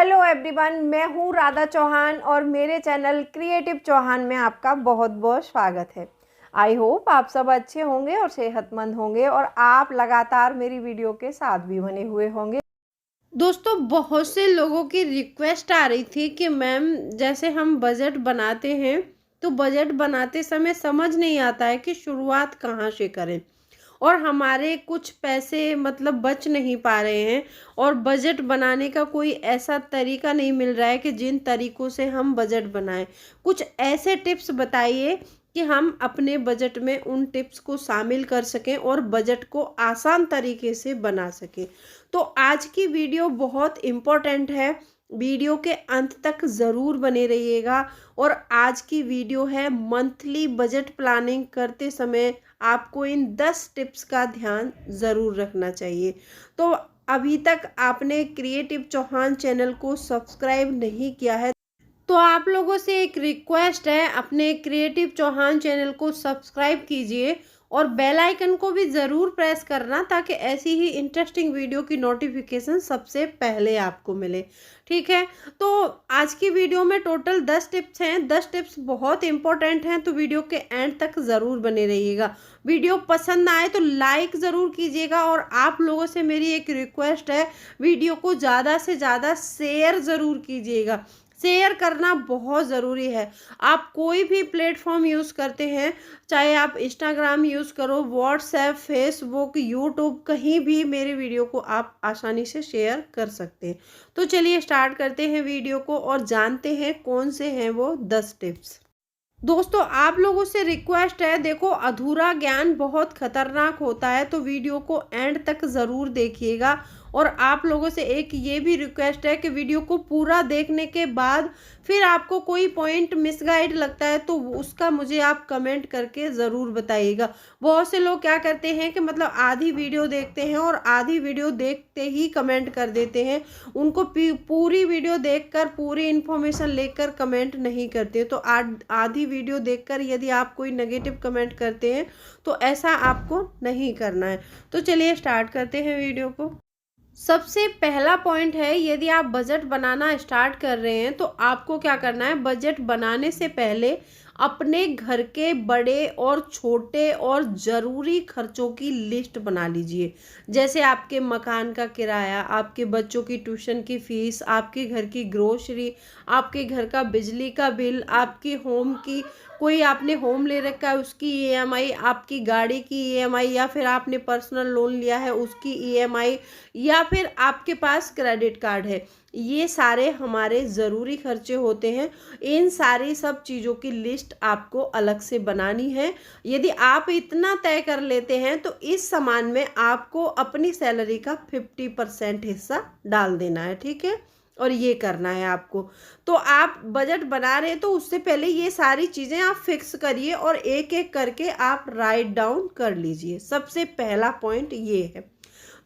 Hello everyone, मैं हूँ राधा चौहान और मेरे चैनल क्रिएटिव चौहान में आपका बहुत बहुत स्वागत है। आई होप आप सब अच्छे होंगे और सेहतमंद होंगे और आप लगातार मेरी वीडियो के साथ भी बने हुए होंगे। दोस्तों, बहुत से लोगों की रिक्वेस्ट आ रही थी कि मैम जैसे हम बजट बनाते हैं तो बजट बनाते समय समझ नहीं आता है कि शुरुआत कहाँ से करें और हमारे कुछ पैसे मतलब बच नहीं पा रहे हैं और बजट बनाने का कोई ऐसा तरीका नहीं मिल रहा है कि जिन तरीकों से हम बजट बनाएं। कुछ ऐसे टिप्स बताइए कि हम अपने बजट में उन टिप्स को शामिल कर सकें और बजट को आसान तरीके से बना सकें। तो आज की वीडियो बहुत इम्पोर्टेंट है, वीडियो के अंत तक ज़रूर बने रहिएगा। और आज की वीडियो है मंथली बजट प्लानिंग करते समय आपको इन 10 टिप्स का ध्यान ज़रूर रखना चाहिए। तो अभी तक आपने क्रिएटिव चौहान चैनल को सब्सक्राइब नहीं किया है तो आप लोगों से एक रिक्वेस्ट है, अपने क्रिएटिव चौहान चैनल को सब्सक्राइब कीजिए और बेल आइकन को भी ज़रूर प्रेस करना ताकि ऐसी ही इंटरेस्टिंग वीडियो की नोटिफिकेशन सबसे पहले आपको मिले। ठीक है, तो आज की वीडियो में टोटल 10 टिप्स हैं। 10 टिप्स बहुत इंपॉर्टेंट हैं, तो वीडियो के एंड तक ज़रूर बने रहिएगा। वीडियो पसंद आए तो लाइक ज़रूर कीजिएगा और आप लोगों से मेरी एक रिक्वेस्ट है, वीडियो को ज़्यादा से ज़्यादा शेयर ज़रूर कीजिएगा। शेयर करना बहुत ज़रूरी है। आप कोई भी प्लेटफॉर्म यूज़ करते हैं, चाहे आप इंस्टाग्राम यूज़ करो, व्हाट्सएप, फेसबुक, यूट्यूब, कहीं भी मेरे वीडियो को आप आसानी से शेयर कर सकते हैं। तो चलिए स्टार्ट करते हैं वीडियो को और जानते हैं कौन से हैं वो 10 टिप्स। दोस्तों, आप लोगों से रिक्वेस्ट है, देखो अधूरा ज्ञान बहुत खतरनाक होता है, तो वीडियो को एंड तक ज़रूर देखिएगा। और आप लोगों से एक ये भी रिक्वेस्ट है कि वीडियो को पूरा देखने के बाद फिर आपको कोई पॉइंट मिसगाइड लगता है तो उसका मुझे आप कमेंट करके ज़रूर बताइएगा। बहुत से लोग क्या करते हैं कि मतलब आधी वीडियो देखते हैं और आधी वीडियो देखते ही कमेंट कर देते हैं, उनको पूरी वीडियो देखकर पूरी इन्फॉर्मेशन लेकर कमेंट नहीं करते। तो आधी वीडियो देखकर यदि आप कोई नेगेटिव कमेंट करते हैं तो ऐसा आपको नहीं करना है। तो चलिए स्टार्ट करते हैं वीडियो को। सबसे पहला पॉइंट है, यदि आप बजट बनाना स्टार्ट कर रहे हैं तो आपको क्या करना है, बजट बनाने से पहले अपने घर के बड़े और छोटे और ज़रूरी खर्चों की लिस्ट बना लीजिए। जैसे आपके मकान का किराया, आपके बच्चों की ट्यूशन की फ़ीस, आपके घर की ग्रोसरी, आपके घर का बिजली का बिल, आपकी होम की कोई आपने होम ले रखा है उसकी ईएमआई, आपकी गाड़ी की ईएमआई, या फिर आपने पर्सनल लोन लिया है उसकी ईएमआई, या फिर आपके पास क्रेडिट कार्ड है। ये सारे हमारे ज़रूरी खर्चे होते हैं। इन सारी सब चीज़ों की लिस्ट आपको अलग से बनानी है। यदि आप इतना तय कर लेते हैं तो इस सामान में आपको अपनी सैलरी का 50% हिस्सा डाल देना है। ठीक है, और ये करना है आपको। तो आप बजट बना रहे हैं तो उससे पहले ये सारी चीज़ें आप फिक्स करिए और एक एक करके आप राइट डाउन कर लीजिए। सबसे पहला पॉइंट ये है।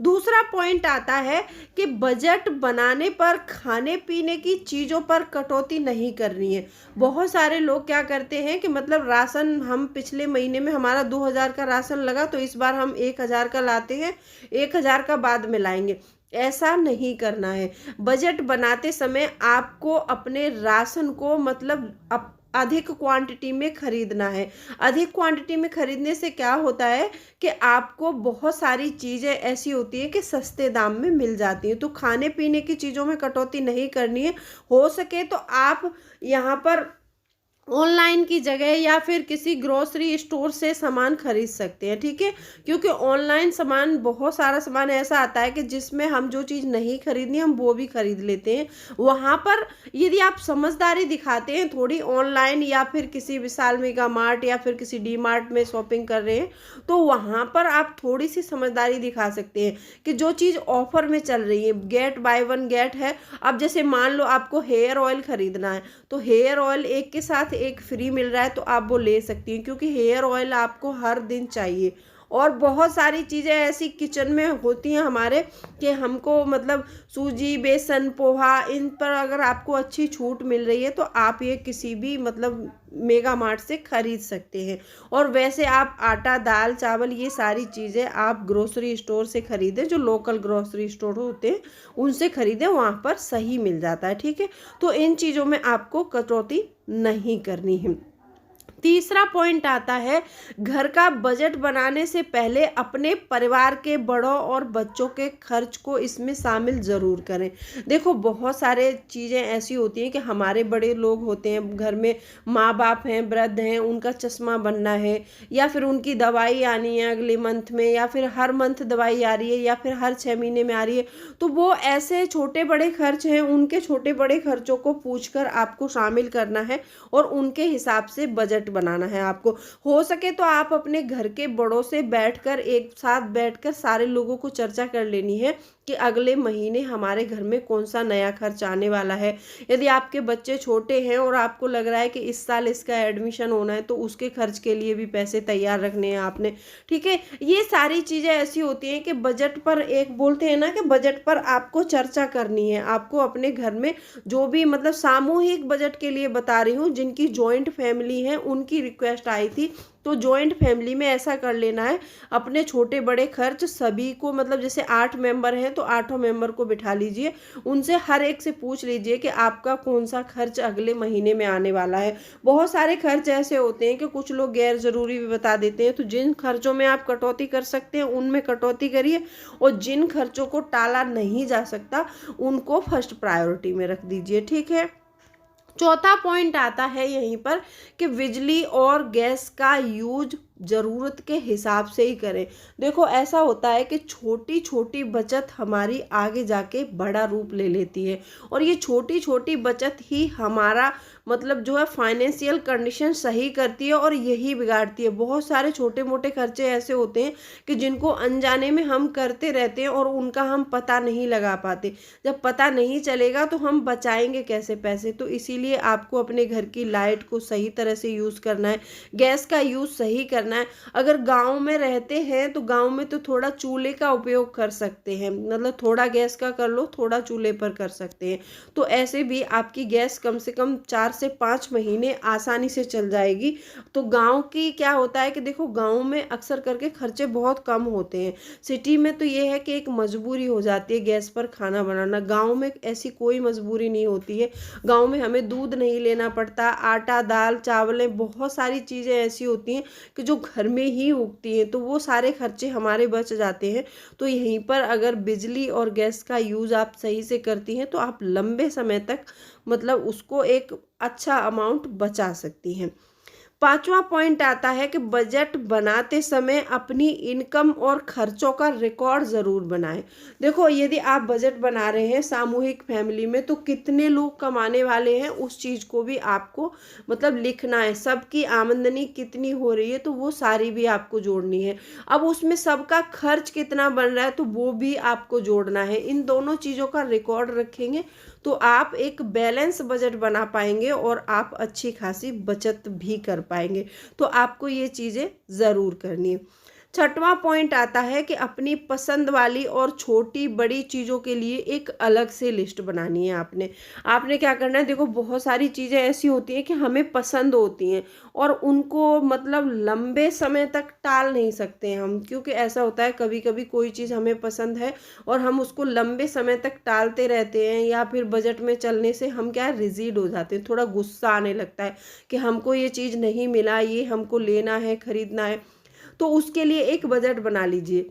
दूसरा पॉइंट आता है कि बजट बनाने पर खाने पीने की चीज़ों पर कटौती नहीं करनी है। बहुत सारे लोग क्या करते हैं कि मतलब राशन, हम पिछले महीने में हमारा 2000 का राशन लगा तो इस बार हम 1000 का लाते हैं, 1000 का बाद में लाएंगे। ऐसा नहीं करना है। बजट बनाते समय आपको अपने राशन को मतलब अधिक क्वांटिटी में खरीदना है। अधिक क्वांटिटी में खरीदने से क्या होता है कि आपको बहुत सारी चीज़ें ऐसी होती है कि सस्ते दाम में मिल जाती हैं। तो खाने पीने की चीज़ों में कटौती नहीं करनी है। हो सके तो आप यहाँ पर ऑनलाइन की जगह या फिर किसी ग्रोसरी स्टोर से सामान खरीद सकते हैं। ठीक है, क्योंकि ऑनलाइन सामान, बहुत सारा सामान ऐसा आता है कि जिसमें हम जो चीज़ नहीं खरीदनी हम वो भी खरीद लेते हैं। वहाँ पर यदि आप समझदारी दिखाते हैं थोड़ी, ऑनलाइन या फिर किसी विशाल मेगा मार्ट या फिर किसी डी मार्ट में शॉपिंग कर रहे हैं तो वहाँ पर आप थोड़ी सी समझदारी दिखा सकते हैं कि जो चीज़ ऑफर में चल रही है, गेट बाय वन गेट है। अब जैसे मान लो आपको हेयर ऑयल खरीदना है तो हेयर ऑयल एक के साथ एक फ्री मिल रहा है तो आप वो ले सकती हैं, क्योंकि हेयर ऑयल आपको हर दिन चाहिए और बहुत सारी चीज़ें ऐसी किचन में होती हैं हमारे कि हमको मतलब सूजी, बेसन, पोहा, इन पर अगर आपको अच्छी छूट मिल रही है तो आप ये किसी भी मतलब मेगा मार्ट से खरीद सकते हैं। और वैसे आप आटा, दाल, चावल, ये सारी चीज़ें आप ग्रोसरी स्टोर से खरीदें, जो लोकल ग्रोसरी स्टोर होते हैं उनसे खरीदें, वहाँ पर सही मिल जाता है, ठीक है। तो इन चीज़ों में आपको कटौती नहीं करनी है। तीसरा पॉइंट आता है, घर का बजट बनाने से पहले अपने परिवार के बड़ों और बच्चों के खर्च को इसमें शामिल ज़रूर करें। देखो बहुत सारे चीज़ें ऐसी होती हैं कि हमारे बड़े लोग होते हैं घर में, माँ बाप हैं, वृद्ध हैं, उनका चश्मा बनना है या फिर उनकी दवाई आनी है अगले मंथ में, या फिर हर मंथ दवाई आ रही है, या फिर हर 6 महीने में आ रही है। तो वो ऐसे छोटे बड़े खर्च हैं, उनके छोटे बड़े खर्चों को पूछकर आपको शामिल करना है और उनके हिसाब से बजट बनाना है आपको। हो सके तो आप अपने घर के बड़ों से बैठकर, एक साथ बैठकर सारे लोगों को चर्चा कर लेनी है कि अगले महीने हमारे घर में कौन सा नया खर्च आने वाला है। यदि आपके बच्चे छोटे हैं और आपको लग रहा है कि इस साल इसका एडमिशन होना है तो उसके खर्च के लिए भी पैसे तैयार रखने हैं आपने, ठीक है। ये सारी चीज़ें ऐसी होती हैं कि बजट पर, एक बोलते हैं ना कि बजट पर आपको चर्चा करनी है। आपको अपने घर में जो भी मतलब सामूहिक बजट के लिए बता रही हूँ, जिनकी जॉइंट फैमिली है उनकी रिक्वेस्ट आई थी, तो जॉइंट फैमिली में ऐसा कर लेना है, अपने छोटे बड़े खर्च सभी को, मतलब जैसे 8 मेंबर हैं तो 8 मेंबर को बिठा लीजिए, उनसे हर एक से पूछ लीजिए कि आपका कौन सा खर्च अगले महीने में आने वाला है। बहुत सारे खर्च ऐसे होते हैं कि कुछ लोग गैर ज़रूरी भी बता देते हैं, तो जिन खर्चों में आप कटौती कर सकते हैं उनमें कटौती करिए, और जिन खर्चों को टाला नहीं जा सकता उनको फर्स्ट प्रायोरिटी में रख दीजिए, ठीक है। चौथा पॉइंट आता है यहीं पर कि बिजली और गैस का यूज ज़रूरत के हिसाब से ही करें। देखो ऐसा होता है कि छोटी छोटी बचत हमारी आगे जाके बड़ा रूप ले लेती है, और ये छोटी छोटी बचत ही हमारा मतलब जो है फाइनेंशियल कंडीशन सही करती है और यही बिगाड़ती है। बहुत सारे छोटे मोटे खर्चे ऐसे होते हैं कि जिनको अनजाने में हम करते रहते हैं और उनका हम पता नहीं लगा पाते। जब पता नहीं चलेगा तो हम बचाएंगे कैसे पैसे। तो इसीलिए आपको अपने घर की लाइट को सही तरह से यूज़ करना है, गैस का यूज़ सही करना है। अगर गांव में रहते हैं तो गांव में तो थोड़ा चूल्हे का उपयोग कर सकते हैं, मतलब थोड़ा गैस का कर लो, थोड़ा चूल्हे पर कर सकते हैं। तो ऐसे भी आपकी गैस कम से कम 4 से 5 महीने आसानी से चल जाएगी। तो गांव की क्या होता है कि देखो गांव में अक्सर करके खर्चे बहुत कम होते हैं। सिटी में तो ये है कि एक मजबूरी हो जाती है गैस पर खाना बनाना, गांव में ऐसी कोई मजबूरी नहीं होती है। गांव में हमें दूध नहीं लेना पड़ता, आटा, दाल, चावलें, बहुत सारी चीज़ें ऐसी होती हैं कि जो घर में ही उगती हैं, तो वो सारे खर्चे हमारे बच जाते हैं। तो यहीं पर अगर बिजली और गैस का यूज़ आप सही से करती हैं तो आप लंबे समय तक मतलब उसको एक अच्छा अमाउंट बचा सकती हैं। पांचवा पॉइंट आता है कि बजट बनाते समय अपनी इनकम और खर्चों का रिकॉर्ड ज़रूर बनाएं। देखो यदि आप बजट बना रहे हैं सामूहिक फैमिली में तो कितने लोग कमाने वाले हैं उस चीज़ को भी आपको मतलब लिखना है। सबकी आमदनी कितनी हो रही है तो वो सारी भी आपको जोड़नी है। अब उसमें सबका खर्च कितना बन रहा है तो वो भी आपको जोड़ना है। इन दोनों चीज़ों का रिकॉर्ड रखेंगे तो आप एक बैलेंस बजट बना पाएंगे और आप अच्छी खासी बचत भी कर पाएंगे। तो आपको ये चीज़ें ज़रूर करनी है। छठवां पॉइंट आता है कि अपनी पसंद वाली और छोटी बड़ी चीज़ों के लिए एक अलग से लिस्ट बनानी है। आपने क्या करना है, देखो बहुत सारी चीज़ें ऐसी होती हैं कि हमें पसंद होती हैं और उनको मतलब लंबे समय तक टाल नहीं सकते हैं हम, क्योंकि ऐसा होता है कभी कभी कोई चीज़ हमें पसंद है और हम उसको लंबे समय तक टालते रहते हैं, या फिर बजट में चलने से हम क्या रिजिड हो जाते हैं, थोड़ा गुस्सा आने लगता है कि हमको ये चीज़ नहीं मिला, ये हमको लेना है, खरीदना है। तो उसके लिए एक बजट बना लीजिए।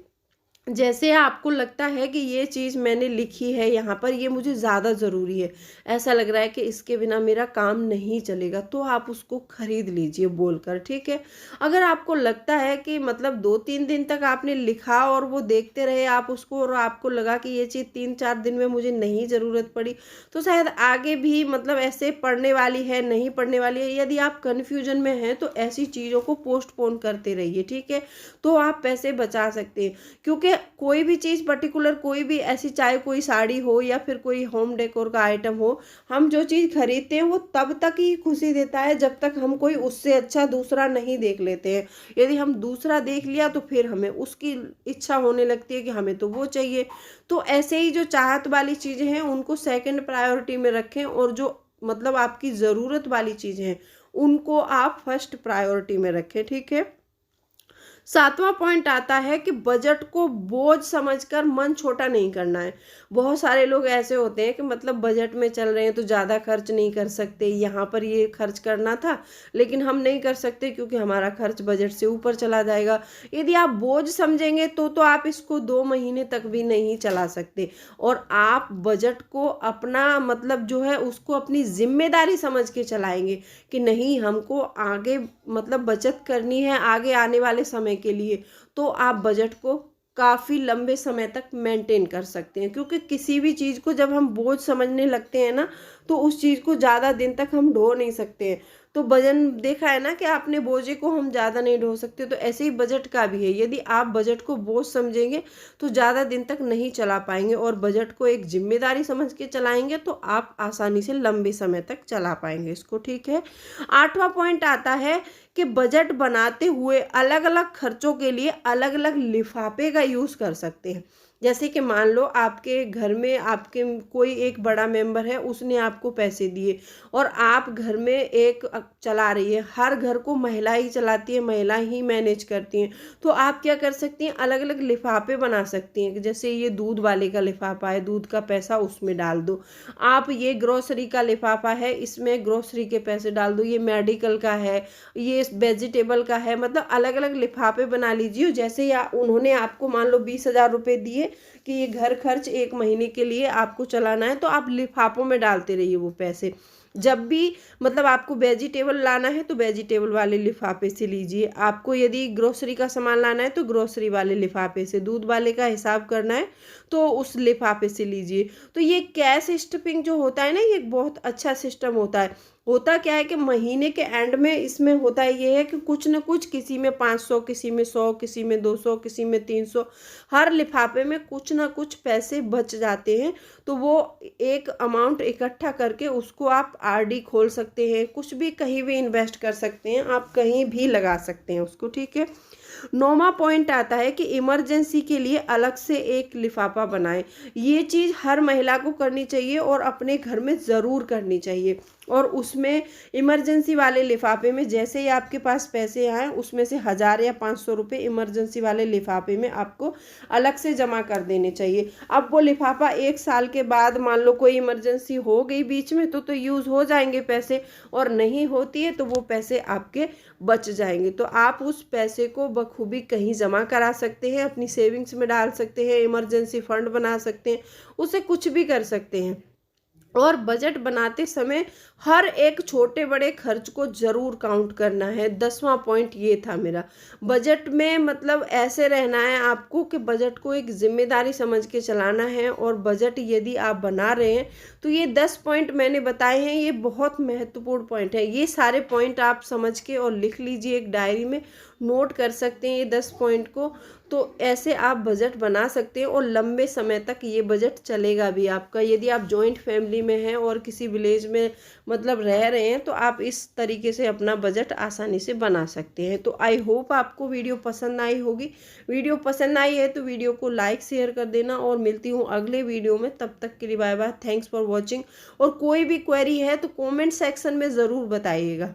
जैसे आपको लगता है कि ये चीज़ मैंने लिखी है यहाँ पर, ये मुझे ज़्यादा ज़रूरी है, ऐसा लग रहा है कि इसके बिना मेरा काम नहीं चलेगा, तो आप उसको खरीद लीजिए बोलकर, ठीक है। अगर आपको लगता है कि मतलब 2-3 दिन तक आपने लिखा और वो देखते रहे आप उसको और आपको लगा कि ये चीज़ 3-4 दिन में मुझे नहीं ज़रूरत पड़ी, तो शायद आगे भी मतलब ऐसे पड़ने वाली है, नहीं पड़ने वाली है। यदि आप कन्फ्यूजन में हैं तो ऐसी चीज़ों को पोस्टपोन करते रहिए, ठीक है, तो आप पैसे बचा सकते हैं। क्योंकि क्योंकि कोई भी चीज़ पर्टिकुलर, कोई भी ऐसी, चाहे कोई साड़ी हो या फिर कोई होम डेकोर का आइटम हो, हम जो चीज़ खरीदते हैं वो तब तक ही खुशी देता है जब तक हम कोई उससे अच्छा दूसरा नहीं देख लेते हैं। यदि हम दूसरा देख लिया तो फिर हमें उसकी इच्छा होने लगती है कि हमें तो वो चाहिए। तो ऐसे ही जो चाहत वाली चीज़ें हैं उनको सेकंड प्रायोरिटी में रखें, और जो मतलब आपकी ज़रूरत वाली चीज़ें हैं उनको आप फर्स्ट प्रायोरिटी में रखें, ठीक है। 7वां पॉइंट आता है कि बजट को बोझ समझकर मन छोटा नहीं करना है। बहुत सारे लोग ऐसे होते हैं कि मतलब बजट में चल रहे हैं तो ज़्यादा खर्च नहीं कर सकते, यहाँ पर ये खर्च करना था लेकिन हम नहीं कर सकते क्योंकि हमारा खर्च बजट से ऊपर चला जाएगा। यदि आप बोझ समझेंगे तो आप इसको 2 महीने तक भी नहीं चला सकते, और आप बजट को अपना मतलब जो है उसको अपनी जिम्मेदारी समझ के चलाएंगे कि नहीं, हमको आगे मतलब बचत करनी है आगे आने वाले समय के लिए, तो आप बजट को काफ़ी लंबे समय तक मेंटेन कर सकते हैं। क्योंकि किसी भी चीज़ को जब हम बोझ समझने लगते हैं ना, तो उस चीज़ को ज़्यादा दिन तक हम ढो नहीं सकते हैं। तो वजन देखा है ना कि आपने बोझे को हम ज़्यादा नहीं ढो सकते, तो ऐसे ही बजट का भी है। यदि आप बजट को बोझ समझेंगे तो ज़्यादा दिन तक नहीं चला पाएंगे, और बजट को एक जिम्मेदारी समझ के चलाएंगे तो आप आसानी से लंबे समय तक चला पाएंगे इसको, ठीक है। 8वां पॉइंट आता है कि बजट बनाते हुए अलग अलग खर्चों के लिए अलग अलग लिफाफे का यूज़ कर सकते हैं। जैसे कि मान लो आपके घर में आपके कोई एक बड़ा मेंबर है, उसने आपको पैसे दिए और आप घर में एक चला रही है। हर घर को महिला ही चलाती है, महिला ही मैनेज करती हैं। तो आप क्या कर सकती हैं, अलग अलग लिफाफे बना सकती हैं। जैसे ये दूध वाले का लिफाफा है, दूध का पैसा उसमें डाल दो। आप ये ग्रोसरी का लिफाफा है, इसमें ग्रोसरी के पैसे डाल दो। ये मेडिकल का है, ये वेजिटेबल का है। मतलब अलग अलग लिफाफे बना लीजिए। जैसे या उन्होंने आपको मान लो 20,000 रुपये दिए कि ये घर खर्च 1 महीने के लिए आपको चलाना है, तो आप लिफाफों में डालते रहिए वो पैसे। जब भी मतलब आपको वेजिटेबल लाना है तो वेजिटेबल वाले लिफाफे से लीजिए। आपको यदि ग्रोसरी का सामान लाना है तो ग्रोसरी वाले लिफाफे से, दूध वाले का हिसाब करना है तो उस लिफाफे से लीजिए। तो ये कैश स्टफिंग जो होता है ना, ये एक बहुत अच्छा सिस्टम होता है। होता क्या है कि महीने के एंड में इसमें होता ये है कि कुछ न कुछ, किसी में 500, किसी में 100, किसी में 200, किसी में 300, हर लिफाफे में कुछ ना कुछ पैसे बच जाते हैं। तो वो एक अमाउंट इकट्ठा करके उसको आप आरडी खोल सकते हैं, कुछ भी कहीं भी इन्वेस्ट कर सकते हैं, आप कहीं भी लगा सकते हैं उसको, ठीक है। 9वां पॉइंट आता है कि इमरजेंसी के लिए अलग से एक लिफाफा बनाएं। ये चीज़ हर महिला को करनी चाहिए और अपने घर में ज़रूर करनी चाहिए। और उसमें इमरजेंसी वाले लिफाफे में जैसे ही आपके पास पैसे आए, उसमें से 1000 या 500 रुपये इमरजेंसी वाले लिफाफे में आपको अलग से जमा कर देने चाहिए। अब वो लिफाफा 1 साल के बाद मान लो कोई इमरजेंसी हो गई बीच में तो यूज़ हो जाएंगे पैसे, और नहीं होती है तो वो पैसे आपके बच जाएंगे। तो आप उस पैसे को बखूबी कहीं जमा करा सकते हैं, अपनी सेविंग्स में डाल सकते हैं, इमरजेंसी फंड बना सकते हैं, उससे कुछ भी कर सकते हैं। और बजट बनाते समय हर एक छोटे बड़े खर्च को ज़रूर काउंट करना है। 10वां पॉइंट ये था मेरा। बजट में मतलब ऐसे रहना है आपको कि बजट को एक जिम्मेदारी समझ के चलाना है। और बजट यदि आप बना रहे हैं तो ये 10 पॉइंट मैंने बताए हैं, ये बहुत महत्वपूर्ण पॉइंट है। ये सारे पॉइंट आप समझ के और लिख लीजिए, एक डायरी में नोट कर सकते हैं ये 10 पॉइंट को। तो ऐसे आप बजट बना सकते हैं और लंबे समय तक ये बजट चलेगा भी आपका। यदि आप जॉइंट फैमिली में हैं और किसी विलेज में मतलब रह रहे हैं तो आप इस तरीके से अपना बजट आसानी से बना सकते हैं। तो आई होप आपको वीडियो पसंद आई होगी। वीडियो पसंद आई है तो वीडियो को लाइक शेयर कर देना, और मिलती हूँ अगले वीडियो में। तब तक के लिए bye bye, thanks for watching. और कोई भी क्वेरी है तो कॉमेंट सेक्शन में ज़रूर बताइएगा।